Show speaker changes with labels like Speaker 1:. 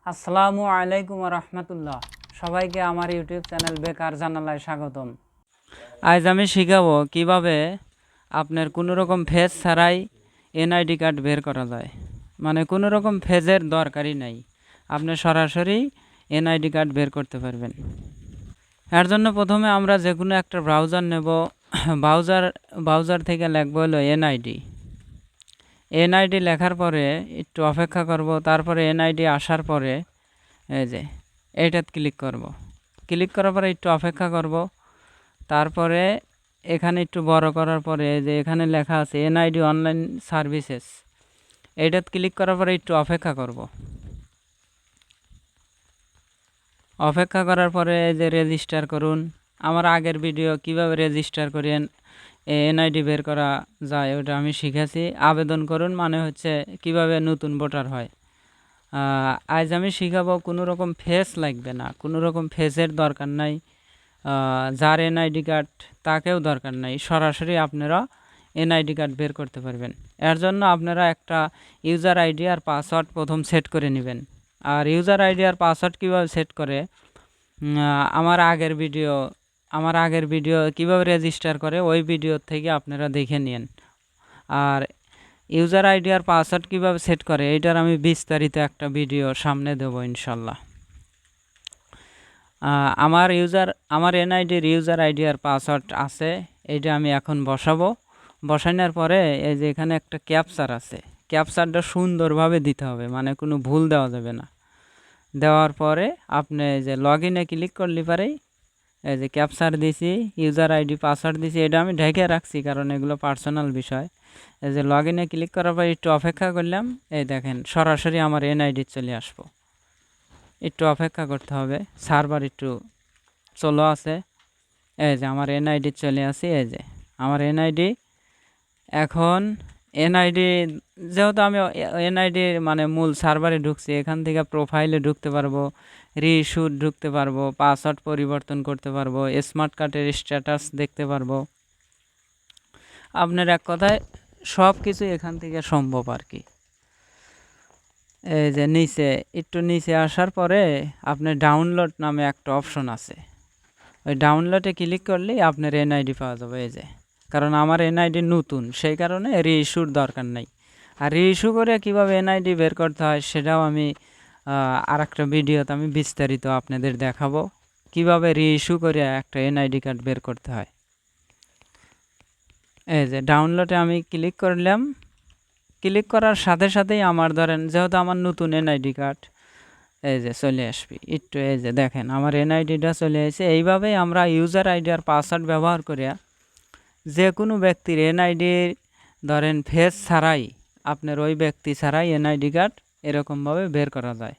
Speaker 1: আসসালামু আলাইকুম রহমতুল্লাহ। সবাইকে আমার ইউটিউব চ্যানেল বেকার জানালায় স্বাগতম। আজ আমি শিখাবো কিভাবে আপনার কোনো রকম ফেজ ছাড়াই এনআইডি কার্ড বের করা যায়। মানে কোনো রকম ফেজের দরকারই নাই, আপনি সরাসরি এনআইডি কার্ড বের করতে পারবেন। এর জন্য প্রথমে আমরা যে কোনো একটা ব্রাউজার নেব। ব্রাউজার থেকে লিখব হলো এনআইডি লেখার পরে একটু অপেক্ষা করব। তারপরে এনআইডি আসার পরে এই যে এইটাত ক্লিক করব। ক্লিক করার পরে একটু অপেক্ষা করব। তারপরে এখানে একটু বড় করার পরে যে এখানে লেখা আছে এনআইডি অনলাইন সার্ভিসেস, এইটাত ক্লিক করার পরে একটু অপেক্ষা করব। অপেক্ষা করার পরে এই যে রেজিস্টার করুন। আমার আগের ভিডিও কিভাবে রেজিস্টার করেন এনআইডি বের করা যায় ওটা আমি শিখেছি। আবেদন করুন মানে হচ্ছে কিভাবে নতুন ভোটার হয়। আজ আমি শিখাবো কোনো রকম ফেস লাগবে না, কোনো রকম ফেসের দরকার নাই। যার এনআইডি কার্ড তাকেও দরকার নাই, সরাসরি আপনারা এনআইডি কার্ড বের করতে পারবেন। এর জন্য আপনারা একটা ইউজার আইডি আর পাসওয়ার্ড প্রথম সেট করে নেবেন। আর ইউজার আইডি আর পাসওয়ার্ড কীভাবে সেট করে আমার আগের ভিডিও কিভাবে রেজিস্টার করে ওই ভিডিও থেকে আপনারা দেখে নিন। আর ইউজার আইডি আর পাসওয়ার্ড কীভাবে সেট করে এইটার আমি বিস্তারিত একটা ভিডিও সামনে দেবো ইনশাল্লাহ। আমার এনআইডির ইউজার আইডি আর পাসওয়ার্ড আছে, এইটা আমি এখন বসাবো। বসানোর পরে এই যে এখানে একটা ক্যাপচার আছে, ক্যাপচারটা সুন্দরভাবে দিতে হবে, মানে কোনো ভুল দেওয়া যাবে না। দেওয়ার পরে আপনি যে লগ ইনে ক্লিক করলে পারেই এই যে ক্যাপচার দিছি, ইউজার আইডি পাসওয়ার্ড দিছি, এটা আমি ঢেকে রাখছি কারণ এগুলো পার্সোনাল বিষয়। এই যে লগ ইনে ক্লিক করার পর একটু অপেক্ষা করলাম, এই দেখেন সরাসরি আমার এনআইডি চলে আসবো। একটু অপেক্ষা করতে হবে, সার্ভার একটু চলো আছে। এই যে আমার এনআইডি চলে আসি, এই যে আমার এনআইডি। এখন এনআইডি যেহেতু আমি এনআইডি মানে মূল সার্ভারে ঢুকছি, এখান থেকে প্রোফাইলে ঢুকতে পারবো, রিইস্যুড ঢুকতে পারবো, পাসওয়ার্ড পরিবর্তন করতে পারবো, স্মার্ট কার্ডের স্ট্যাটাস দেখতে পারবো। আপনার এক কথায় সব কিছু এখান থেকে সম্ভব আর কি। এই যে একটু নিচে আসার পরে আপনার ডাউনলোড নামে একটা অপশন আছে, ওই ডাউনলোডে ক্লিক করলেই আপনার এনআইডি পাওয়া যাবে। এই যে কারণ আমার এনআইডি নতুন, সেই কারণে রিইস্যুর দরকার নাই। আর রিইস্যু করে কীভাবে এনআইডি বের করতে হয় সেটাও আমি আর একটা ভিডিওতে আমি বিস্তারিত আপনাদের দেখাবো, কিভাবে রিইস্যু করে একটা এনআইডি কার্ড বের করতে হয়। এই যে ডাউনলোডে আমি ক্লিক করলাম। ক্লিক করার সাথে সাথেই আমার ধরেন যেহেতু আমার নতুন এনআইডি কার্ড, এই যে চলে আসবি একটু, এই যে দেখেন আমার এনআইডিটা চলে আসে। এইভাবেই আমরা ইউজার আইডি আর পাসওয়ার্ড ব্যবহার করিয়া যে কোনো ব্যক্তির এনআইডি ধরেন ফেস ছাড়াই, আপনার ওই ব্যক্তি ছাড়াই এনআইডি কার্ড এরকমভাবে বের করা যায়।